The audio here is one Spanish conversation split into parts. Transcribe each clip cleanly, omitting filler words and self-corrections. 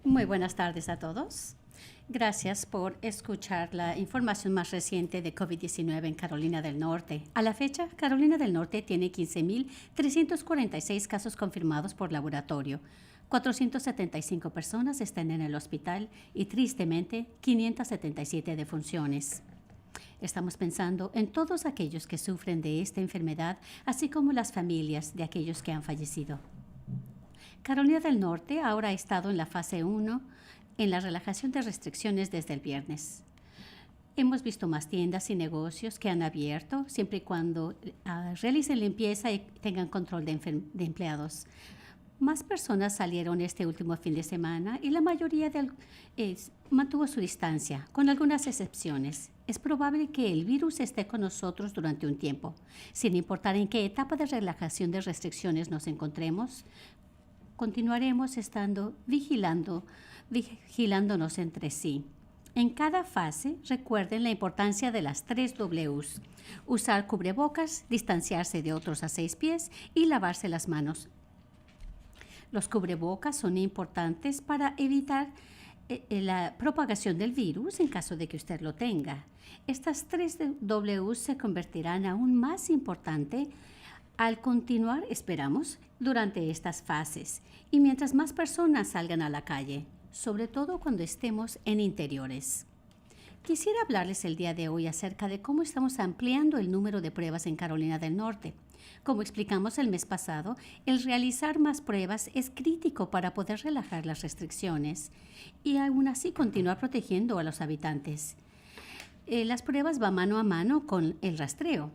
Muy buenas tardes a todos. Gracias por escuchar la información más reciente de COVID-19 en Carolina del Norte. A la fecha, Carolina del Norte tiene 15.346 casos confirmados por laboratorio. 475 personas están en el hospital y, tristemente, 577 defunciones. Estamos pensando en todos aquellos que sufren de esta enfermedad, así como las familias de aquellos que han fallecido. Carolina del Norte ahora ha estado en la fase 1 en la relajación de restricciones desde el viernes. Hemos visto más tiendas y negocios que han abierto siempre y cuando realicen limpieza y tengan control de empleados. Más personas salieron este último fin de semana y la mayoría mantuvo su distancia, con algunas excepciones. Es probable que el virus esté con nosotros durante un tiempo. Sin importar en qué etapa de relajación de restricciones nos encontremos, continuaremos vigilándonos entre sí. En cada fase, recuerden la importancia de las 3 Ws. Usar cubrebocas, distanciarse de otros a 6 pies y lavarse las manos. Los cubrebocas son importantes para evitar la propagación del virus en caso de que usted lo tenga. Estas 3 Ws se convertirán aún más importantes al continuar, esperamos, durante estas fases y mientras más personas salgan a la calle, sobre todo cuando estemos en interiores. Quisiera hablarles el día de hoy acerca de cómo estamos ampliando el número de pruebas en Carolina del Norte. Como explicamos el mes pasado, el realizar más pruebas es crítico para poder relajar las restricciones y aún así continuar protegiendo a los habitantes. Las pruebas van mano a mano con el rastreo.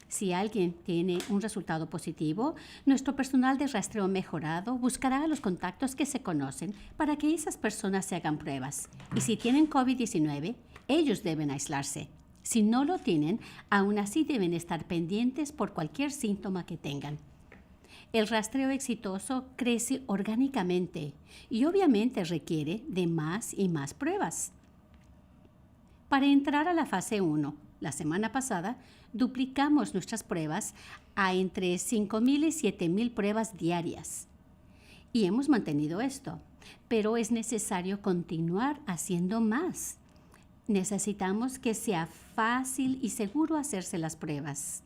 Si alguien tiene un resultado positivo, nuestro personal de rastreo mejorado buscará a los contactos que se conocen para que esas personas se hagan pruebas. Y si tienen COVID-19, ellos deben aislarse. Si no lo tienen, aún así deben estar pendientes por cualquier síntoma que tengan. El rastreo exitoso crece orgánicamente y obviamente requiere de más y más pruebas. Para entrar a la fase 1, la semana pasada, duplicamos nuestras pruebas a entre 5,000 y 7,000 pruebas diarias. Y hemos mantenido esto, pero es necesario continuar haciendo más. Necesitamos que sea fácil y seguro hacerse las pruebas.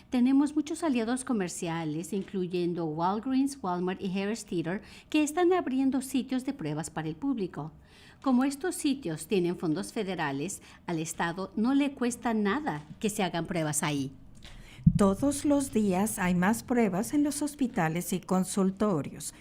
Tenemos muchos aliados comerciales, incluyendo Walgreens, Walmart y Harris Teeter, que están abriendo sitios de pruebas para el público. Como estos sitios tienen fondos federales, al Estado no le cuesta nada que se hagan pruebas ahí. Todos los días hay más pruebas en los hospitales y consultorios.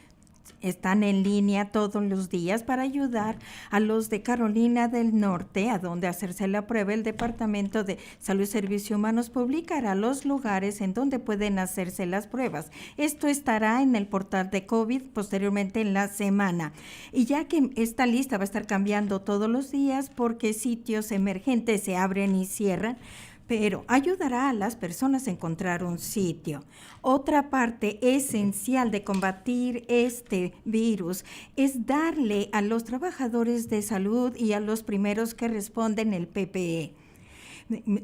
Están en línea todos los días para ayudar a los de Carolina del Norte, a donde hacerse la prueba. El Departamento de Salud y Servicios Humanos publicará los lugares en donde pueden hacerse las pruebas. Esto estará en el portal de COVID posteriormente en la semana. Y ya que esta lista va a estar cambiando todos los días porque sitios emergentes se abren y cierran, pero ayudará a las personas a encontrar un sitio. Otra parte esencial de combatir este virus es darle a los trabajadores de salud y a los primeros que responden el PPE.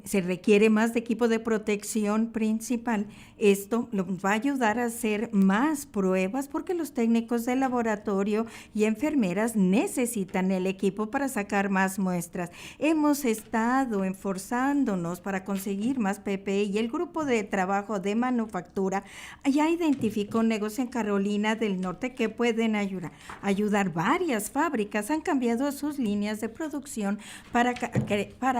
Se requiere más de equipo de protección principal. Esto va a ayudar a hacer más pruebas porque los técnicos de laboratorio y enfermeras necesitan el equipo para sacar más muestras. Hemos estado esforzándonos para conseguir más PPE y el grupo de trabajo de manufactura ya identificó un negocio en Carolina del Norte que pueden ayudar. Varias fábricas han cambiado sus líneas de producción para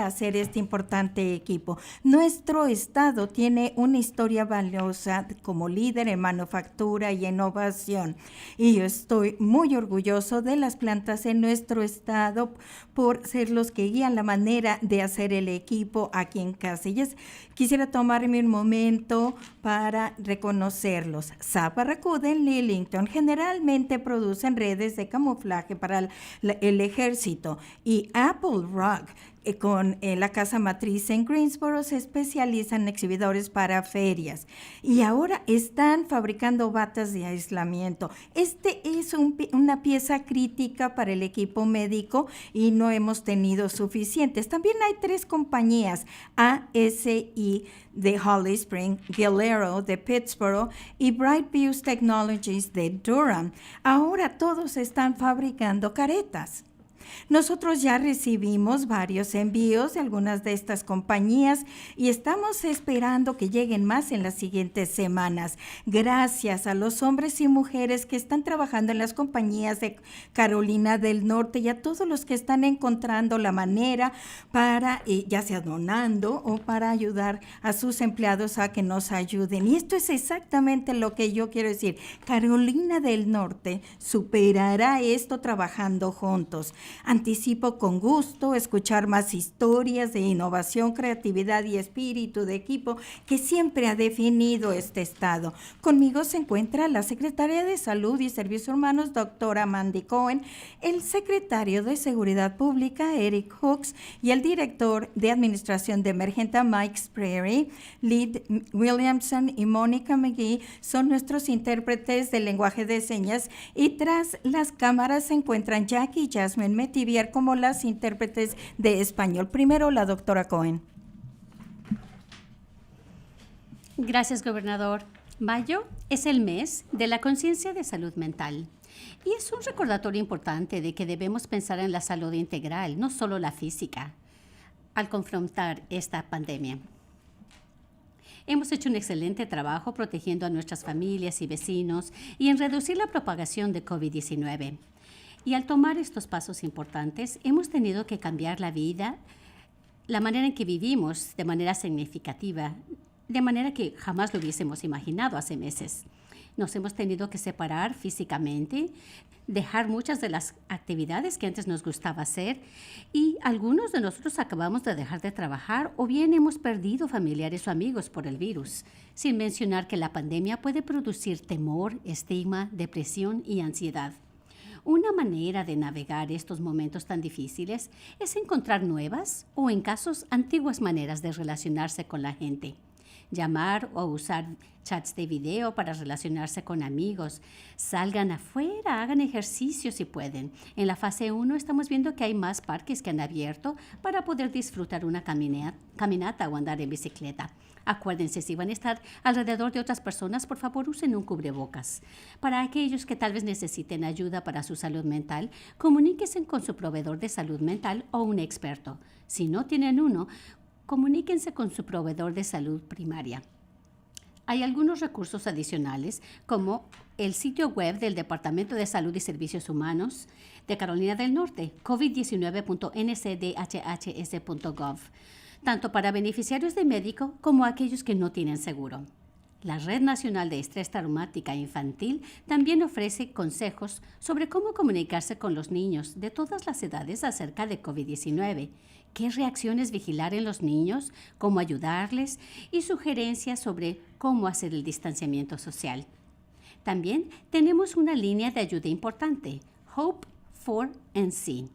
hacer este importante equipo. Nuestro estado tiene una historia valiosa como líder en manufactura y innovación y yo estoy muy orgulloso de las plantas en nuestro estado por ser los que guían la manera de hacer el equipo aquí en Casillas. Quisiera tomarme un momento para reconocerlos. Sapa Racuda en Lillington generalmente producen redes de camuflaje para el ejército y Apple Rock con la casa matriz en Greensboro, se especializan en exhibidores para ferias y ahora están fabricando batas de aislamiento. Este es una pieza crítica para el equipo médico y no hemos tenido suficientes. También hay 3 compañías, ASI de Holly Spring, Gilero de Pittsburgh y Bright Views Technologies de Durham. Ahora todos están fabricando caretas. Nosotros ya recibimos varios envíos de algunas de estas compañías y estamos esperando que lleguen más en las siguientes semanas. Gracias a los hombres y mujeres que están trabajando en las compañías de Carolina del Norte y a todos los que están encontrando la manera para, ya sea donando o para ayudar a sus empleados a que nos ayuden. Y esto es exactamente lo que yo quiero decir. Carolina del Norte superará esto trabajando juntos. Anticipo con gusto escuchar más historias de innovación, creatividad y espíritu de equipo que siempre ha definido este estado. Conmigo se encuentra la secretaria de Salud y Servicios Humanos, doctora Mandy Cohen, el secretario de Seguridad Pública, Eric Hooks, y el director de Administración de Emergencia, Mike Sprary. Lyd Williamson y Mónica McGee son nuestros intérpretes del lenguaje de señas y tras las cámaras se encuentran Jackie y Jasmine Metivier como las intérpretes de español. Primero, la doctora Cohen. Gracias, gobernador. Mayo es el mes de la conciencia de salud mental y es un recordatorio importante de que debemos pensar en la salud integral, no solo la física, al confrontar esta pandemia. Hemos hecho un excelente trabajo protegiendo a nuestras familias y vecinos y en reducir la propagación de COVID-19. Y al tomar estos pasos importantes, hemos tenido que cambiar la vida, la manera en que vivimos de manera significativa, de manera que jamás lo hubiésemos imaginado hace meses. Nos hemos tenido que separar físicamente, dejar muchas de las actividades que antes nos gustaba hacer y algunos de nosotros acabamos de dejar de trabajar o bien hemos perdido familiares o amigos por el virus, sin mencionar que la pandemia puede producir temor, estigma, depresión y ansiedad. Una manera de navegar estos momentos tan difíciles es encontrar nuevas o, en casos, antiguas maneras de relacionarse con la gente. Llamar o usar chats de video para relacionarse con amigos. Salgan afuera, hagan ejercicio si pueden. En la fase 1 estamos viendo que hay más parques que han abierto para poder disfrutar una caminata o andar en bicicleta. Acuérdense, si van a estar alrededor de otras personas, por favor usen un cubrebocas. Para aquellos que tal vez necesiten ayuda para su salud mental, comuníquense con su proveedor de salud mental o un experto. Si no tienen uno, comuníquense con su proveedor de salud primaria. Hay algunos recursos adicionales, como el sitio web del Departamento de Salud y Servicios Humanos de Carolina del Norte, covid19.ncdhhs.gov, tanto para beneficiarios de médico como aquellos que no tienen seguro. La Red Nacional de Estrés Traumática Infantil también ofrece consejos sobre cómo comunicarse con los niños de todas las edades acerca de COVID-19, qué reacciones vigilar en los niños, cómo ayudarles y sugerencias sobre cómo hacer el distanciamiento social. También tenemos una línea de ayuda importante, Hope for NC,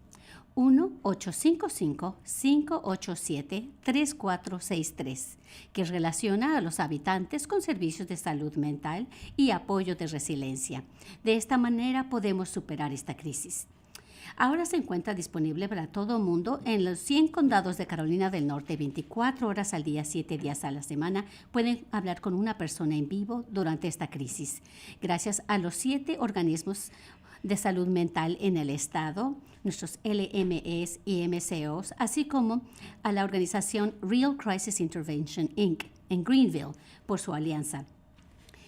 1-855-587-3463, que relaciona a los habitantes con servicios de salud mental y apoyo de resiliencia. De esta manera podemos superar esta crisis. Ahora se encuentra disponible para todo el mundo en los 100 condados de Carolina del Norte, 24 horas al día, 7 días a la semana. Pueden hablar con una persona en vivo durante esta crisis. Gracias a los 7 organismos de salud mental en el estado, nuestros LMEs y MCOs, así como a la organización Real Crisis Intervention, Inc., en Greenville, por su alianza.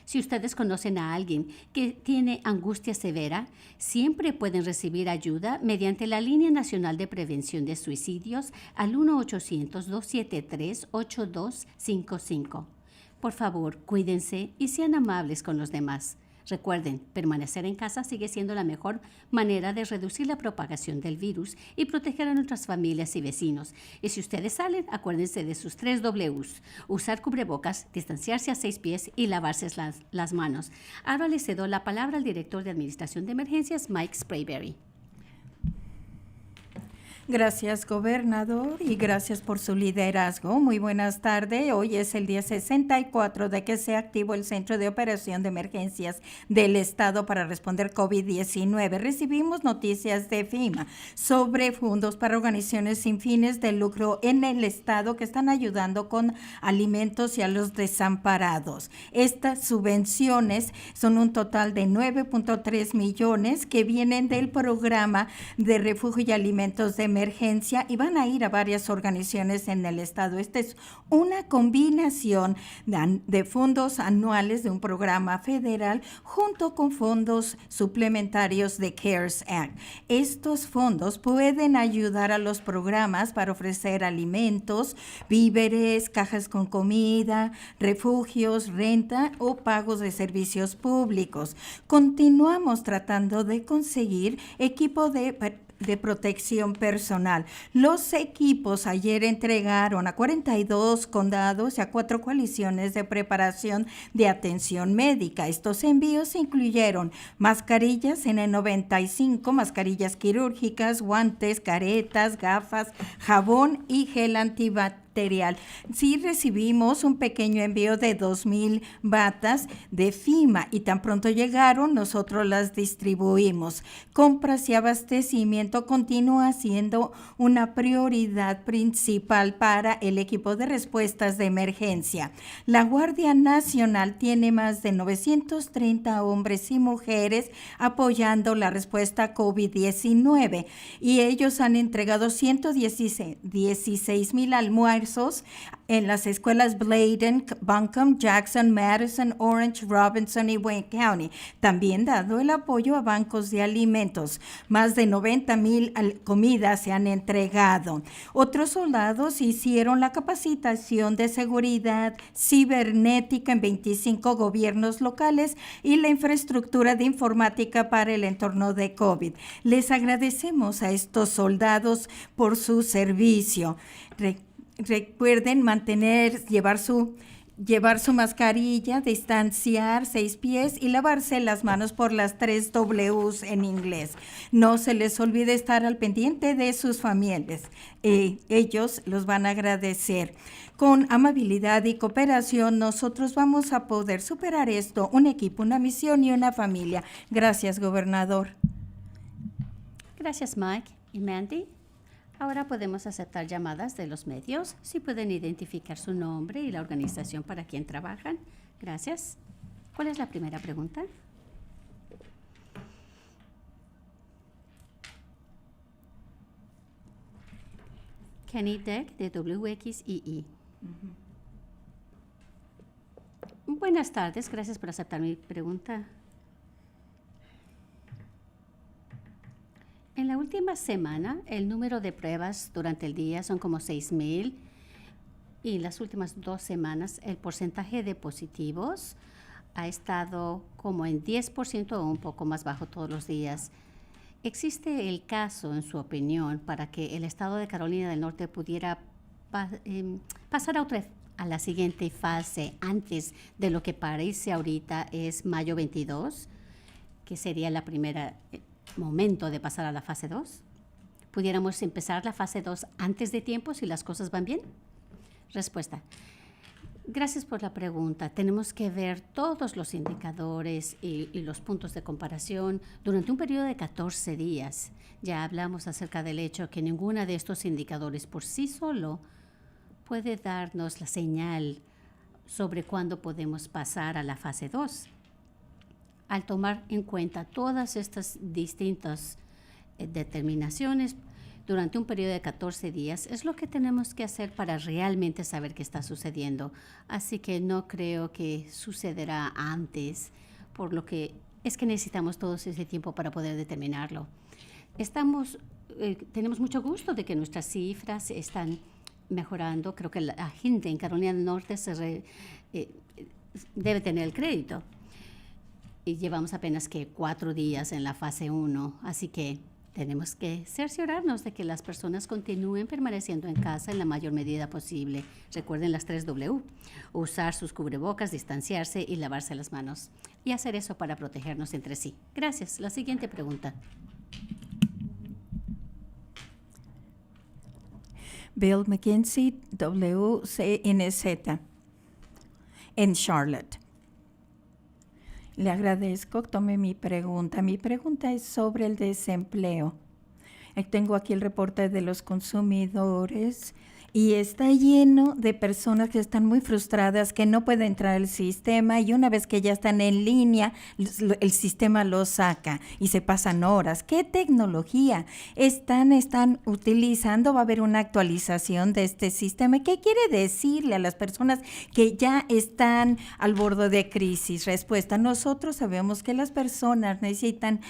Si ustedes conocen a alguien que tiene angustia severa, siempre pueden recibir ayuda mediante la Línea Nacional de Prevención de Suicidios al 1-800-273-8255. Por favor, cuídense y sean amables con los demás. Recuerden, permanecer en casa sigue siendo la mejor manera de reducir la propagación del virus y proteger a nuestras familias y vecinos. Y si ustedes salen, acuérdense de sus 3 Ws. Usar cubrebocas, distanciarse a 6 pies y lavarse las manos. Ahora le cedo la palabra al director de Administración de Emergencias, Mike Sprayberry. Gracias, gobernador, y gracias por su liderazgo. Muy buenas tardes. Hoy es el día 64 de que se activó el Centro de Operación de Emergencias del Estado para responder COVID-19. Recibimos noticias de FEMA sobre fondos para organizaciones sin fines de lucro en el Estado que están ayudando con alimentos y a los desamparados. Estas subvenciones son un total de 9.3 millones que vienen del programa de refugio y alimentos de emergencia y van a ir a varias organizaciones en el estado. Esta es una combinación de fondos anuales de un programa federal junto con fondos suplementarios de CARES Act. Estos fondos pueden ayudar a los programas para ofrecer alimentos, víveres, cajas con comida, refugios, renta o pagos de servicios públicos. Continuamos tratando de conseguir equipo de protección personal. Los equipos ayer entregaron a 42 condados y a 4 coaliciones de preparación de atención médica. Estos envíos incluyeron mascarillas N95, mascarillas quirúrgicas, guantes, caretas, gafas, jabón y gel antibacterial. Sí recibimos un pequeño envío de 2,000 batas de FEMA y tan pronto llegaron, nosotros las distribuimos. Compras y abastecimiento continúa siendo una prioridad principal para el equipo de respuestas de emergencia. La Guardia Nacional tiene más de 930 hombres y mujeres apoyando la respuesta COVID-19 y ellos han entregado 116,000 almuerzos en las escuelas Bladen, Buncombe, Jackson, Madison, Orange, Robinson y Wayne County. También dado el apoyo a bancos de alimentos. Más de 90,000 comidas se han entregado. Otros soldados hicieron la capacitación de seguridad cibernética en 25 gobiernos locales y la infraestructura de informática para el entorno de COVID. Les agradecemos a estos soldados por su servicio. Recuerden llevar su mascarilla, distanciar 6 pies y lavarse las manos por las 3 Ws en inglés. No se les olvide estar al pendiente de sus familias. Ellos los van a agradecer. Con amabilidad y cooperación, nosotros vamos a poder superar esto, un equipo, una misión y una familia. Gracias, gobernador. Gracias, Mike y Mandy. Ahora podemos aceptar llamadas de los medios. Si pueden identificar su nombre y la organización para quien trabajan. Gracias. ¿Cuál es la primera pregunta? Kenny Deck de WXII. Buenas tardes. Gracias por aceptar mi pregunta. En la última semana, el número de pruebas durante el día son como 6,000 y en las últimas 2 semanas el porcentaje de positivos ha estado como en 10% o un poco más bajo todos los días. ¿Existe el caso, en su opinión, para que el estado de Carolina del Norte pudiera pasar a la siguiente fase antes de lo que parece ahorita es mayo 22, que sería la primera momento de pasar a la fase 2? ¿Pudiéramos empezar la fase 2 antes de tiempo si las cosas van bien? Respuesta. Gracias por la pregunta. Tenemos que ver todos los indicadores y los puntos de comparación durante un periodo de 14 días. Ya hablamos acerca del hecho que ninguno de estos indicadores por sí solo puede darnos la señal sobre cuándo podemos pasar a la fase 2. Al tomar en cuenta todas estas distintas determinaciones durante un periodo de 14 días, es lo que tenemos que hacer para realmente saber qué está sucediendo. Así que no creo que sucederá antes, por lo que es que necesitamos todo ese tiempo para poder determinarlo. Tenemos mucho gusto de que nuestras cifras están mejorando. Creo que la gente en Carolina del Norte debe tener el crédito. Y llevamos apenas 4 días en la fase 1, así que tenemos que cerciorarnos de que las personas continúen permaneciendo en casa en la mayor medida posible. Recuerden las 3 W, usar sus cubrebocas, distanciarse y lavarse las manos. Y hacer eso para protegernos entre sí. Gracias. La siguiente pregunta. Bill McKinsey, WCNZ, en Charlotte. Le agradezco, tome mi pregunta. Mi pregunta es sobre el desempleo. Tengo aquí el reporte de los consumidores y está lleno de personas que están muy frustradas, que no pueden entrar al sistema y una vez que ya están en línea, el sistema los saca y se pasan horas. ¿Qué tecnología están utilizando? Va a haber una actualización de este sistema. ¿Qué quiere decirle a las personas que ya están al borde de crisis? Respuesta: nosotros sabemos que las personas necesitan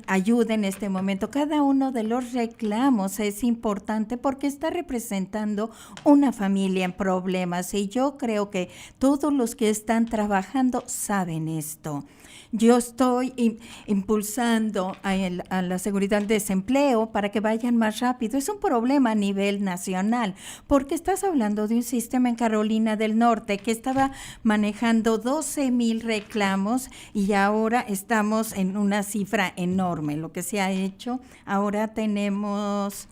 ayuda en este momento. Cada uno de los reclamos es importante porque está representando una familia en problemas y yo creo que todos los que están trabajando saben esto. Yo estoy impulsando a la seguridad del desempleo para que vayan más rápido. Es un problema a nivel nacional porque estás hablando de un sistema en Carolina del Norte que estaba manejando 12,000 reclamos y ahora estamos en una cifra enorme. Lo que se ha hecho, ahora tenemos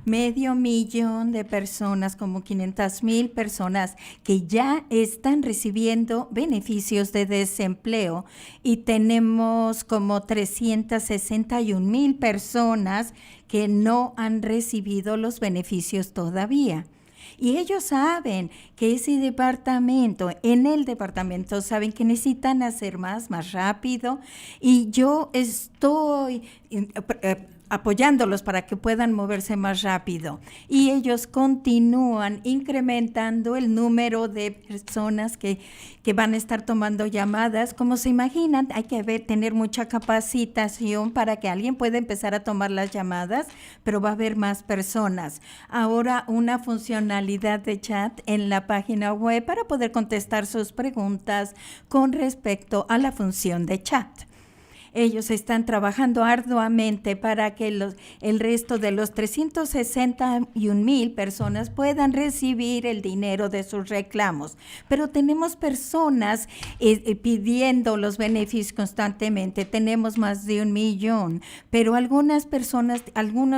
500,000 de personas, como 500,000 personas que ya están recibiendo beneficios de desempleo y tenemos como 361,000 personas que no han recibido los beneficios todavía. Y ellos saben que en el departamento saben que necesitan hacer más rápido y yo estoy apoyándolos para que puedan moverse más rápido. Y ellos continúan incrementando el número de personas que van a estar tomando llamadas. Como se imaginan, hay que tener mucha capacitación para que alguien pueda empezar a tomar las llamadas, pero va a haber más personas. Ahora una funcionalidad de chat en la página web para poder contestar sus preguntas con respecto a la función de chat. Ellos están trabajando arduamente para que el resto de los 361,000 personas puedan recibir el dinero de sus reclamos. Pero tenemos personas pidiendo los beneficios constantemente. Tenemos más de 1,000,000, pero algunos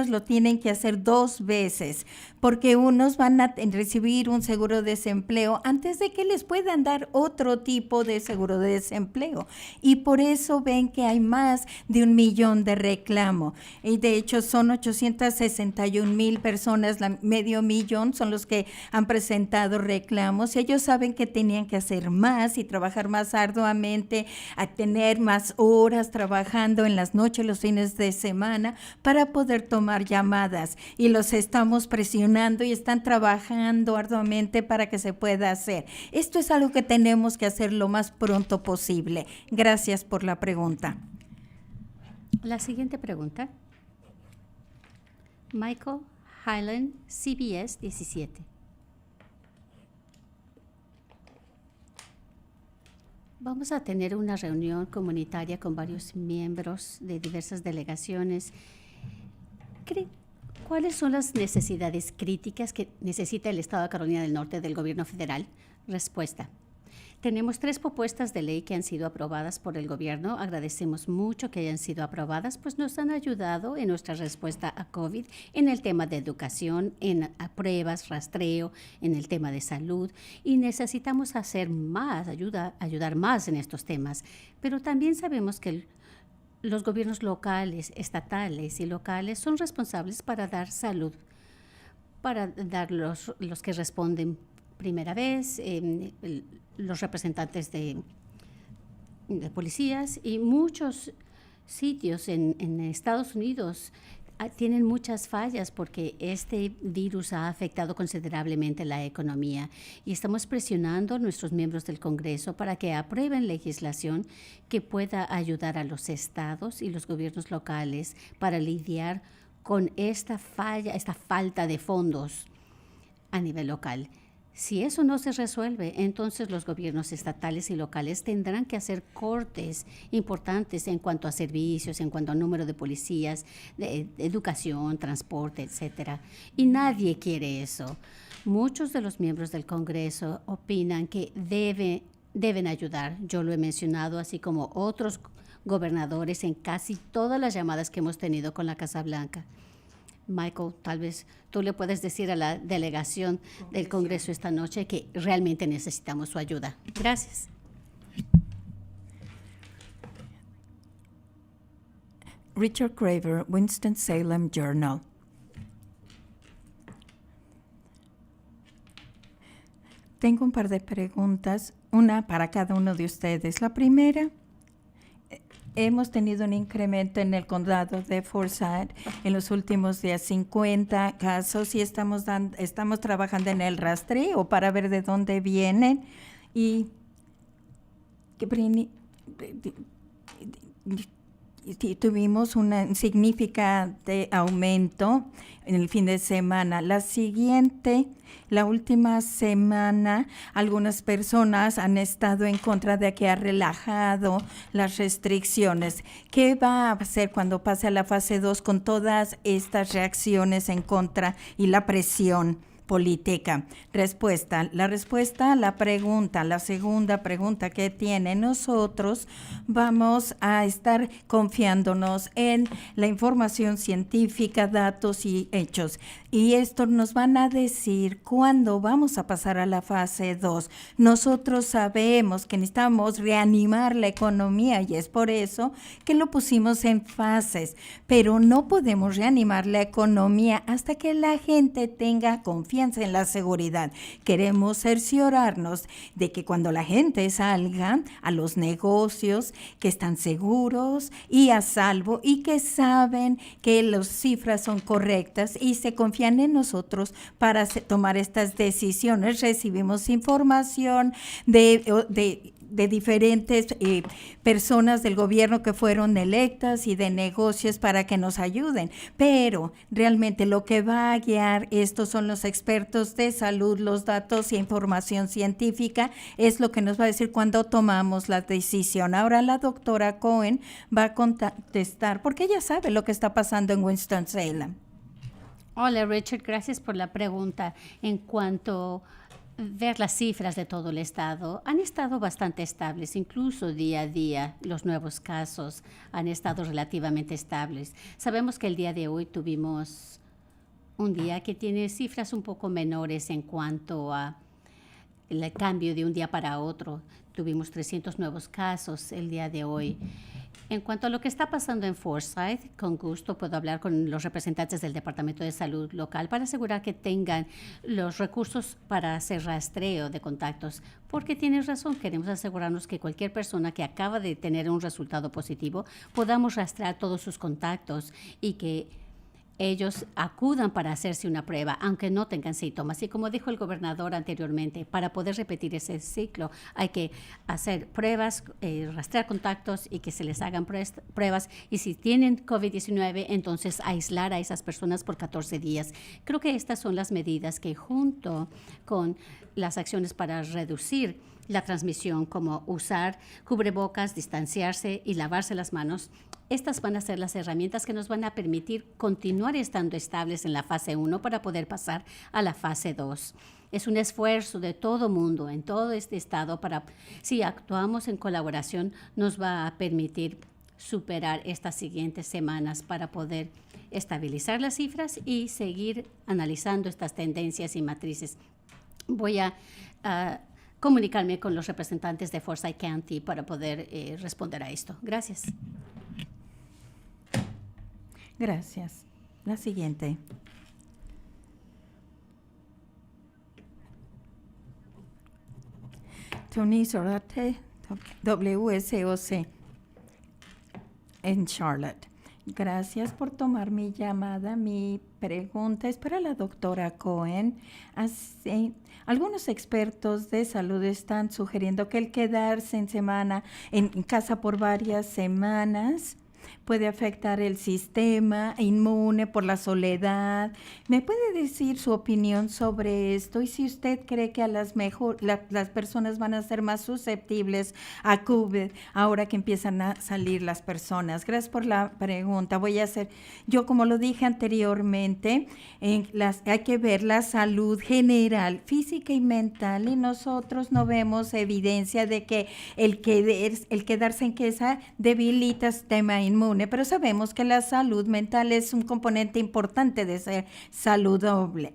lo tienen que hacer 2 veces, porque unos van a recibir un seguro de desempleo antes de que les puedan dar otro tipo de seguro de desempleo. Y por eso ven que hay más de 1,000,000 de reclamo. Y de hecho son 861,000 personas, 500,000 son los que han presentado reclamos. Y ellos saben que tenían que hacer más y trabajar más arduamente, a tener más horas trabajando en las noches, los fines de semana, para poder tomar llamadas. Y los estamos presionando y están trabajando arduamente para que se pueda hacer. Esto es algo que tenemos que hacer lo más pronto posible. Gracias por la pregunta. La siguiente pregunta. Michael Highland, CBS 17. Vamos a tener una reunión comunitaria con varios miembros de diversas delegaciones. ¿Cuáles son las necesidades críticas que necesita el Estado de Carolina del Norte del gobierno federal? Respuesta. Tenemos 3 propuestas de ley que han sido aprobadas por el gobierno. Agradecemos mucho que hayan sido aprobadas, pues nos han ayudado en nuestra respuesta a COVID, en el tema de educación, en pruebas, rastreo, en el tema de salud. Y necesitamos hacer más, ayudar más en estos temas. Pero también sabemos que los gobiernos locales, estatales y locales son responsables para dar salud, para dar los que responden primera vez, los representantes de policías y muchos sitios en Estados Unidos tienen muchas fallas porque este virus ha afectado considerablemente la economía y estamos presionando a nuestros miembros del Congreso para que aprueben legislación que pueda ayudar a los estados y los gobiernos locales para lidiar con esta falta de fondos a nivel local. Si eso no se resuelve, entonces los gobiernos estatales y locales tendrán que hacer cortes importantes en cuanto a servicios, en cuanto a número de policías, de educación, transporte, etcétera. Y nadie quiere eso. Muchos de los miembros del Congreso opinan que deben ayudar. Yo lo he mencionado, así como otros gobernadores en casi todas las llamadas que hemos tenido con la Casa Blanca. Michael, tal vez tú le puedes decir a la delegación del Congreso esta noche que realmente necesitamos su ayuda. Gracias. Richard Craver, Winston-Salem Journal. Tengo un par de preguntas, una para cada uno de ustedes. La primera, hemos tenido un incremento en el condado de Forsyth en los últimos días, 50 casos, y estamos trabajando en el rastreo para ver de dónde vienen y tuvimos un significante aumento en el fin de semana. La última semana, algunas personas han estado en contra de que ha relajado las restricciones. ¿Qué va a hacer cuando pase a la fase 2 con todas estas reacciones en contra y la presión política? La respuesta a la pregunta, la segunda pregunta que tiene, nosotros vamos a estar confiándonos en la información científica, datos y hechos. Y esto nos van a decir cuándo vamos a pasar a la fase 2. Nosotros sabemos que necesitamos reanimar la economía y es por eso que lo pusimos en fases, pero no podemos reanimar la economía hasta que la gente tenga confianza en la seguridad. Queremos cerciorarnos de que cuando la gente salga a los negocios, que están seguros y a salvo y que saben que las cifras son correctas y se confían en nosotros para tomar estas decisiones. Recibimos información de diferentes personas del gobierno que fueron electas y de negocios para que nos ayuden, pero realmente lo que va a guiar estos son los expertos de salud, los datos y información científica, es lo que nos va a decir cuando tomamos la decisión. Ahora la doctora Cohen va a contestar, porque ella sabe lo que está pasando en Winston-Salem. Hola Richard, gracias por la pregunta. En cuanto ver las cifras de todo el estado, han estado bastante estables, incluso día a día los nuevos casos han estado relativamente estables. Sabemos que el día de hoy tuvimos un día que tiene cifras un poco menores en cuanto a el cambio de un día para otro. Tuvimos 300 nuevos casos el día de hoy. En cuanto a lo que está pasando en Forsyth, con gusto puedo hablar con los representantes del Departamento de Salud local para asegurar que tengan los recursos para hacer rastreo de contactos. Porque tienes razón, queremos asegurarnos que cualquier persona que acaba de tener un resultado positivo podamos rastrear todos sus contactos y que ellos acudan para hacerse una prueba, aunque no tengan síntomas. Y como dijo el gobernador anteriormente, para poder repetir ese ciclo hay que hacer pruebas, rastrear contactos y que se les hagan pruebas. Y si tienen COVID-19, entonces aislar a esas personas por 14 días. Creo que estas son las medidas que, junto con las acciones para reducir la transmisión, como usar cubrebocas, distanciarse y lavarse las manos, estas van a ser las herramientas que nos van a permitir continuar estando estables en la fase 1 para poder pasar a la fase 2. Es un esfuerzo de todo mundo, en todo este estado, si actuamos en colaboración, nos va a permitir superar estas siguientes semanas para poder estabilizar las cifras y seguir analizando estas tendencias y matrices. Voy a comunicarme con los representantes de Forsyth County para poder responder a esto. Gracias. Gracias. La siguiente. Tony Sorate, WSOC, en Charlotte. Gracias por tomar mi llamada. Mi pregunta es para la doctora Cohen. Algunos expertos de salud están sugiriendo que el quedarse en casa por varias semanas puede afectar el sistema inmune por la soledad. ¿Me puede decir su opinión sobre esto? Y si usted cree que las personas van a ser más susceptibles a COVID ahora que empiezan a salir las personas. Gracias por la pregunta. Yo como lo dije anteriormente, hay que ver la salud general, física y mental, y nosotros no vemos evidencia de que el quedarse en casa debilita el sistema inmune. inmune, pero sabemos que la salud mental es un componente importante de ser saludable.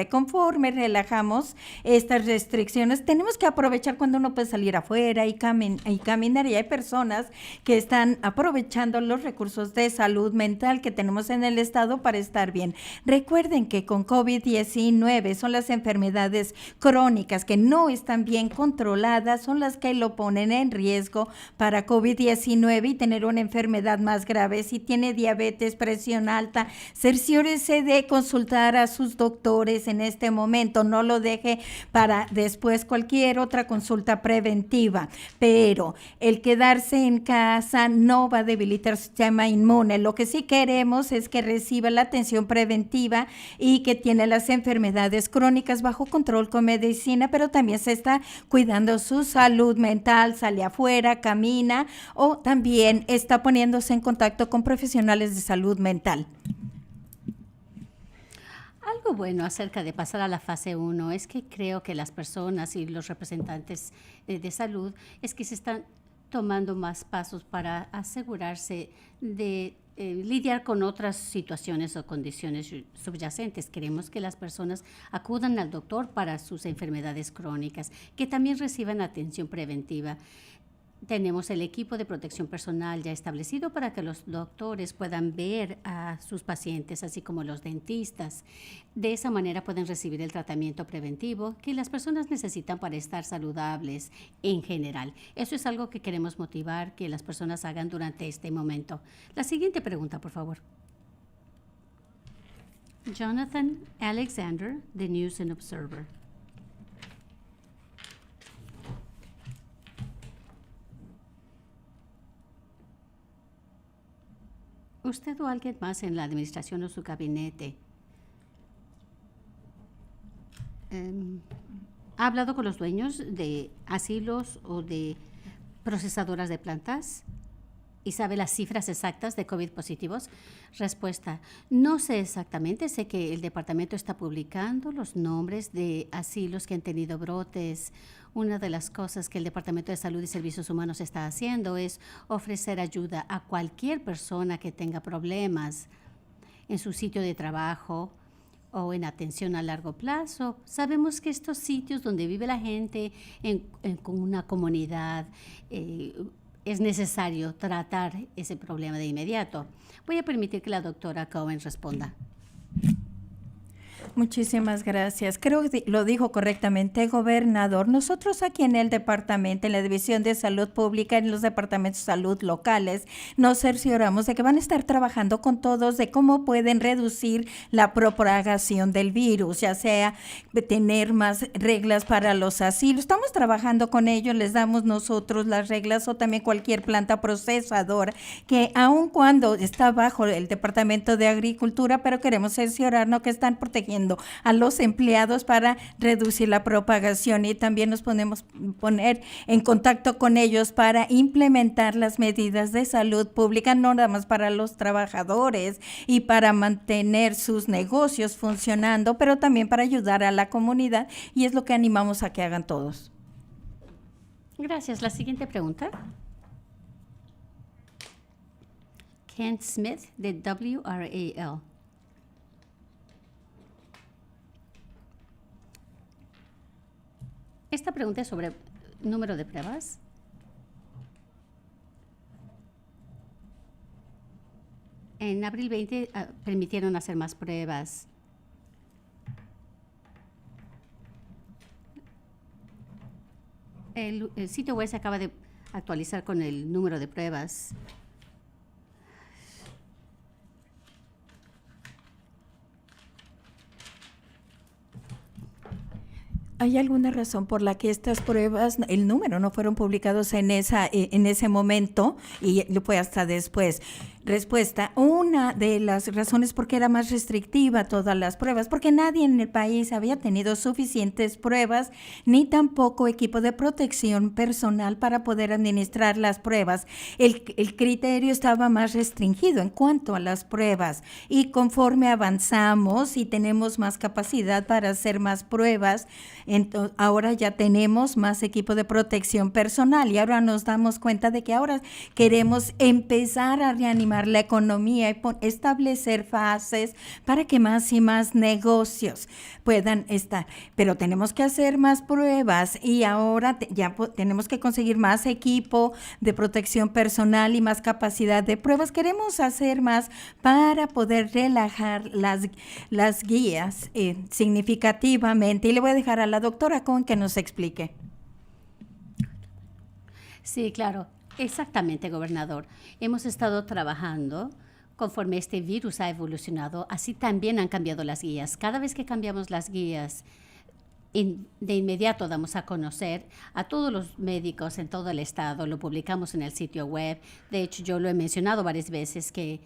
Conforme relajamos estas restricciones, tenemos que aprovechar cuando uno puede salir afuera y caminar, y hay personas que están aprovechando los recursos de salud mental que tenemos en el estado para estar bien. Recuerden que con COVID-19 son las enfermedades crónicas que no están bien controladas, son las que lo ponen en riesgo para COVID-19 y tener una enfermedad más grave. Si tiene diabetes, presión alta, cerciórese de consultar a sus doctores en este momento, no lo deje para después cualquier otra consulta preventiva, pero el quedarse en casa no va a debilitar su sistema inmune. Lo que sí queremos es que reciba la atención preventiva y que tiene las enfermedades crónicas bajo control con medicina, pero también se está cuidando su salud mental, sale afuera, camina o también está poniéndose en contacto con profesionales de salud mental. Algo bueno acerca de pasar a la fase 1 es que creo que las personas y los representantes de salud es que se están tomando más pasos para asegurarse de lidiar con otras situaciones o condiciones subyacentes. Queremos que las personas acudan al doctor para sus enfermedades crónicas, que también reciban atención preventiva. Tenemos el equipo de protección personal ya establecido para que los doctores puedan ver a sus pacientes, así como los dentistas. De esa manera pueden recibir el tratamiento preventivo que las personas necesitan para estar saludables en general. Eso es algo que queremos motivar que las personas hagan durante este momento. La siguiente pregunta, por favor. Jonathan Alexander, The News and Observer. ¿Usted o alguien más en la administración o su gabinete ha hablado con los dueños de asilos o de procesadoras de plantas y sabe las cifras exactas de COVID positivos? Respuesta: no sé exactamente, sé que el departamento está publicando los nombres de asilos que han tenido brotes. Una de las cosas que el Departamento de Salud y Servicios Humanos está haciendo es ofrecer ayuda a cualquier persona que tenga problemas en su sitio de trabajo o en atención a largo plazo. Sabemos que estos sitios donde vive la gente con una comunidad, es necesario tratar ese problema de inmediato. Voy a permitir que la doctora Cohen responda. Muchísimas gracias. Creo que lo dijo correctamente, gobernador. Nosotros aquí en el departamento, en la División de Salud Pública, en los departamentos de salud locales, nos cercioramos de que van a estar trabajando con todos de cómo pueden reducir la propagación del virus, ya sea tener más reglas para los asilos. Estamos trabajando con ellos, les damos nosotros las reglas o también cualquier planta procesadora que aun cuando está bajo el Departamento de Agricultura, pero queremos cerciorarnos que están protegiendo a los empleados para reducir la propagación, y también nos podemos poner en contacto con ellos para implementar las medidas de salud pública, no nada más para los trabajadores y para mantener sus negocios funcionando, pero también para ayudar a la comunidad, y es lo que animamos a que hagan todos. Gracias. La siguiente pregunta. Kent Smith, de WRAL. Esta pregunta es sobre número de pruebas. En abril 20 permitieron hacer más pruebas. El sitio web se acaba de actualizar con el número de pruebas. ¿Hay alguna razón por la que estas pruebas, el número, no fueron publicados en ese momento y fue hasta después? Respuesta, una de las razones por qué era más restrictiva todas las pruebas, porque nadie en el país había tenido suficientes pruebas, ni tampoco equipo de protección personal para poder administrar las pruebas. El criterio estaba más restringido en cuanto a las pruebas, y conforme avanzamos y tenemos más capacidad para hacer más pruebas, ahora ya tenemos más equipo de protección personal, y ahora nos damos cuenta de que ahora queremos empezar a reanimar la economía y establecer fases para que más y más negocios puedan estar. Pero tenemos que hacer más pruebas, y ahora ya tenemos que conseguir más equipo de protección personal y más capacidad de pruebas. Queremos hacer más para poder relajar las guías significativamente. Y le voy a dejar a la doctora Cohen que nos explique. Sí, claro. Exactamente, gobernador. Hemos estado trabajando conforme este virus ha evolucionado. Así también han cambiado las guías. Cada vez que cambiamos las guías, de inmediato damos a conocer a todos los médicos en todo el estado. Lo publicamos en el sitio web. De hecho, yo lo he mencionado varias veces que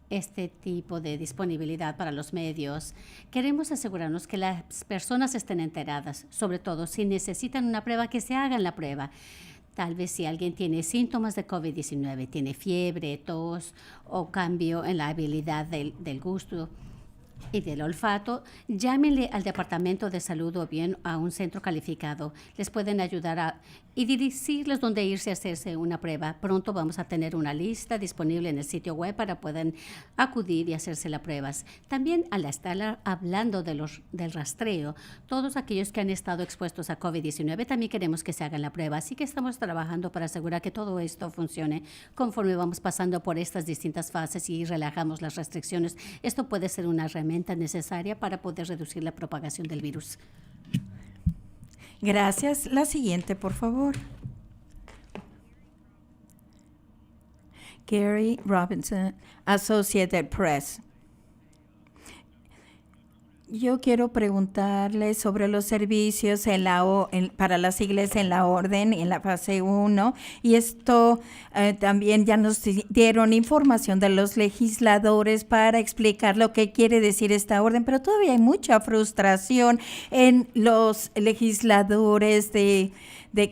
este tipo de disponibilidad para los medios, queremos asegurarnos que las personas estén enteradas, sobre todo si necesitan una prueba, que se hagan la prueba. Tal vez si alguien tiene síntomas de COVID-19, tiene fiebre, tos o cambio en la habilidad del gusto y del olfato, llámenle al Departamento de Salud o bien a un centro calificado. Les pueden ayudar y decirles dónde irse a hacerse una prueba. Pronto vamos a tener una lista disponible en el sitio web para poder acudir y hacerse las pruebas. También al estar hablando del rastreo, todos aquellos que han estado expuestos a COVID-19 también queremos que se hagan la prueba. Así que estamos trabajando para asegurar que todo esto funcione conforme vamos pasando por estas distintas fases y relajamos las restricciones. Esto puede ser una herramienta necesaria para poder reducir la propagación del virus. Gracias. La siguiente, por favor. Gary Robinson, Associated Press. Yo quiero preguntarle sobre los servicios para las iglesias en la orden, en la fase 1, y esto también ya nos dieron información de los legisladores para explicar lo que quiere decir esta orden, pero todavía hay mucha frustración en los legisladores de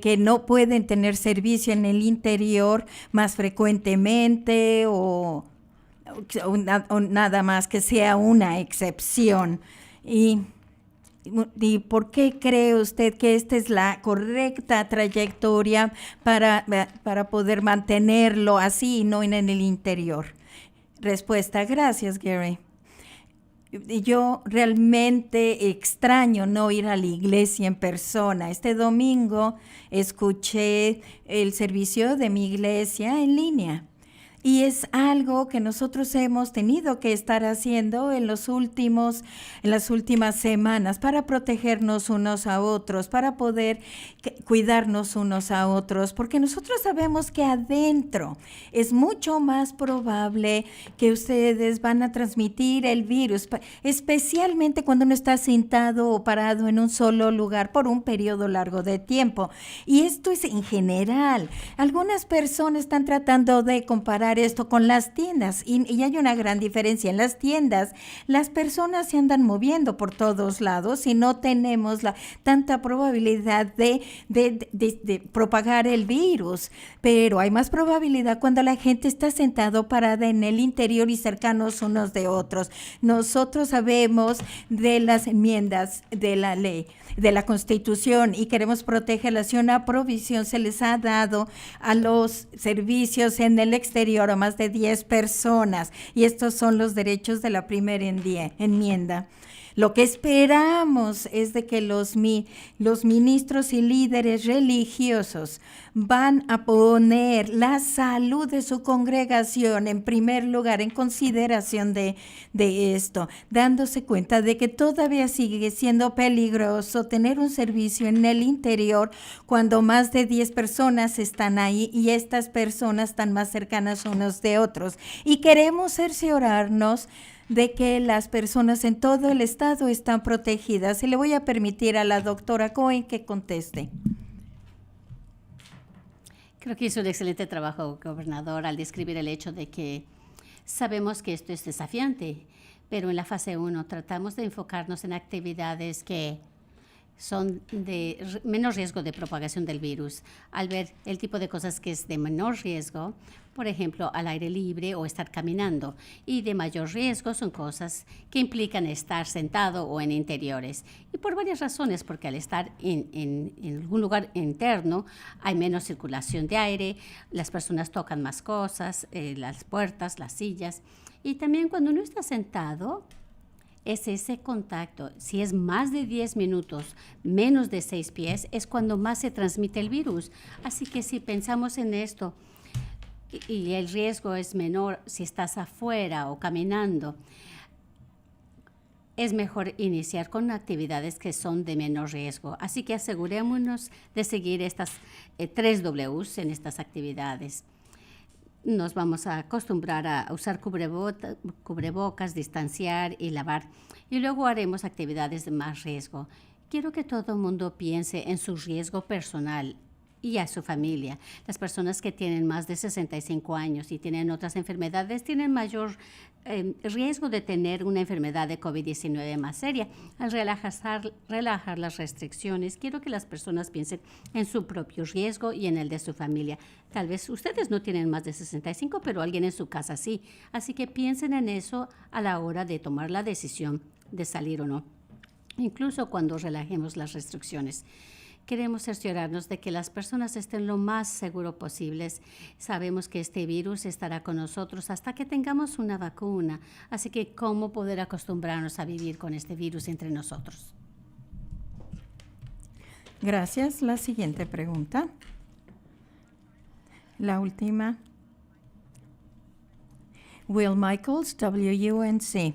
que no pueden tener servicio en el interior más frecuentemente o nada más que sea una excepción. ¿Y por qué cree usted que esta es la correcta trayectoria para poder mantenerlo así y no en el interior? Respuesta, gracias, Gary. Yo realmente extraño no ir a la iglesia en persona. Este domingo escuché el servicio de mi iglesia en línea. Y es algo que nosotros hemos tenido que estar haciendo en las últimas semanas para protegernos unos a otros, para poder cuidarnos unos a otros, porque nosotros sabemos que adentro es mucho más probable que ustedes van a transmitir el virus, especialmente cuando uno está sentado o parado en un solo lugar por un periodo largo de tiempo. Y esto es en general. Algunas personas están tratando de comparar esto con las tiendas y hay una gran diferencia. En las tiendas las personas se andan moviendo por todos lados y no tenemos tanta probabilidad de propagar el virus, pero hay más probabilidad cuando la gente está sentado parada en el interior y cercanos unos de otros. Nosotros sabemos de las enmiendas de la ley, de la Constitución, y queremos protegerlas, y una provisión se les ha dado a los servicios en el exterior a más de 10 personas, y estos son los derechos de la primera enmienda. Lo que esperamos es de que los ministros y líderes religiosos van a poner la salud de su congregación en primer lugar, en consideración de esto, dándose cuenta de que todavía sigue siendo peligroso tener un servicio en el interior cuando más de 10 personas están ahí y estas personas están más cercanas unos de otros. Y queremos cerciorarnos de que las personas en todo el estado están protegidas. Y le voy a permitir a la doctora Cohen que conteste. Creo que hizo un excelente trabajo, gobernador, al describir el hecho de que Sabemos que esto es desafiante, pero en la fase 1 tratamos de enfocarnos en actividades que son de menos riesgo de propagación del virus. Al ver el tipo de cosas que es de menor riesgo, por ejemplo, al aire libre o estar caminando, y de mayor riesgo son cosas que implican estar sentado o en interiores. Y por varias razones, porque al estar en algún lugar interno hay menos circulación de aire, las personas tocan más cosas, las puertas, las sillas. Y también cuando uno está sentado, es ese contacto. Si es más de 10 minutos, menos de 6 pies, es cuando más se transmite el virus. Así que si pensamos en esto y el riesgo es menor si estás afuera o caminando, es mejor iniciar con actividades que son de menor riesgo. Así que asegurémonos de seguir estas 3 Ws en estas actividades. Nos vamos a acostumbrar a usar cubrebocas, distanciar y lavar. Y luego haremos actividades de más riesgo. Quiero que todo el mundo piense en su riesgo personal y a su familia. Las personas que tienen más de 65 años y tienen otras enfermedades tienen mayor riesgo de tener una enfermedad de COVID-19 más seria. Al relajar las restricciones, quiero que las personas piensen en su propio riesgo y en el de su familia. Tal vez ustedes no tienen más de 65, pero alguien en su casa sí. Así que piensen en eso a la hora de tomar la decisión de salir o no, incluso cuando relajemos las restricciones. Queremos cerciorarnos de que las personas estén lo más seguro posibles. Sabemos que este virus estará con nosotros hasta que tengamos una vacuna. Así que, ¿cómo poder acostumbrarnos a vivir con este virus entre nosotros? Gracias. La siguiente pregunta. La última. Will Michaels, WUNC.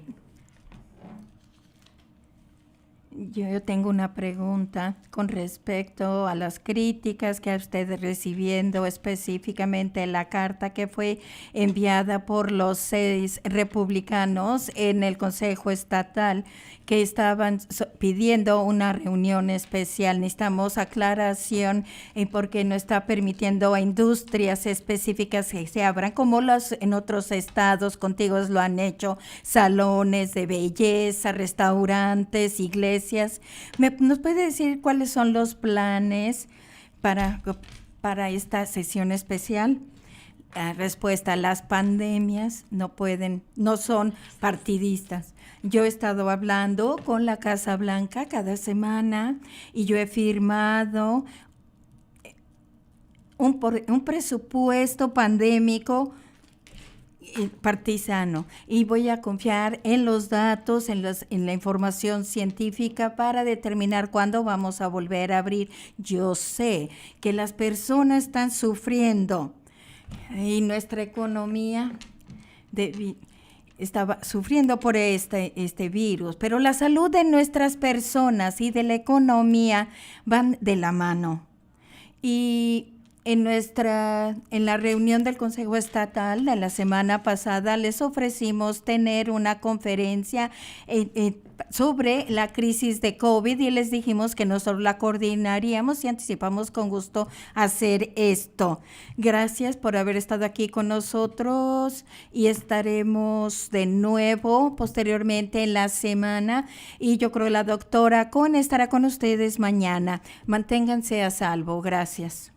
Yo tengo una pregunta con respecto a las críticas que ha usted recibiendo, específicamente la carta que fue enviada por los 6 republicanos en el Consejo Estatal que estaban pidiendo una reunión especial. Necesitamos aclaración porque no está permitiendo a industrias específicas que se abran, como las en otros estados contigo lo han hecho, salones de belleza, restaurantes, iglesias. ¿Nos puede decir cuáles son los planes para esta sesión especial? Respuesta: las pandemias no son partidistas. Yo he estado hablando con la Casa Blanca cada semana y yo he firmado un presupuesto pandémico partisano, y voy a confiar en los datos, en la información científica para determinar cuándo vamos a volver a abrir. Yo sé que las personas están sufriendo y nuestra economía estaba sufriendo por este virus, pero la salud de nuestras personas y de la economía van de la mano. Y en la reunión del Consejo Estatal de la semana pasada les ofrecimos tener una conferencia sobre la crisis de COVID y les dijimos que nosotros la coordinaríamos y anticipamos con gusto hacer esto. Gracias por haber estado aquí con nosotros y estaremos de nuevo posteriormente en la semana, y yo creo que la doctora Cohen estará con ustedes mañana. Manténganse a salvo. Gracias.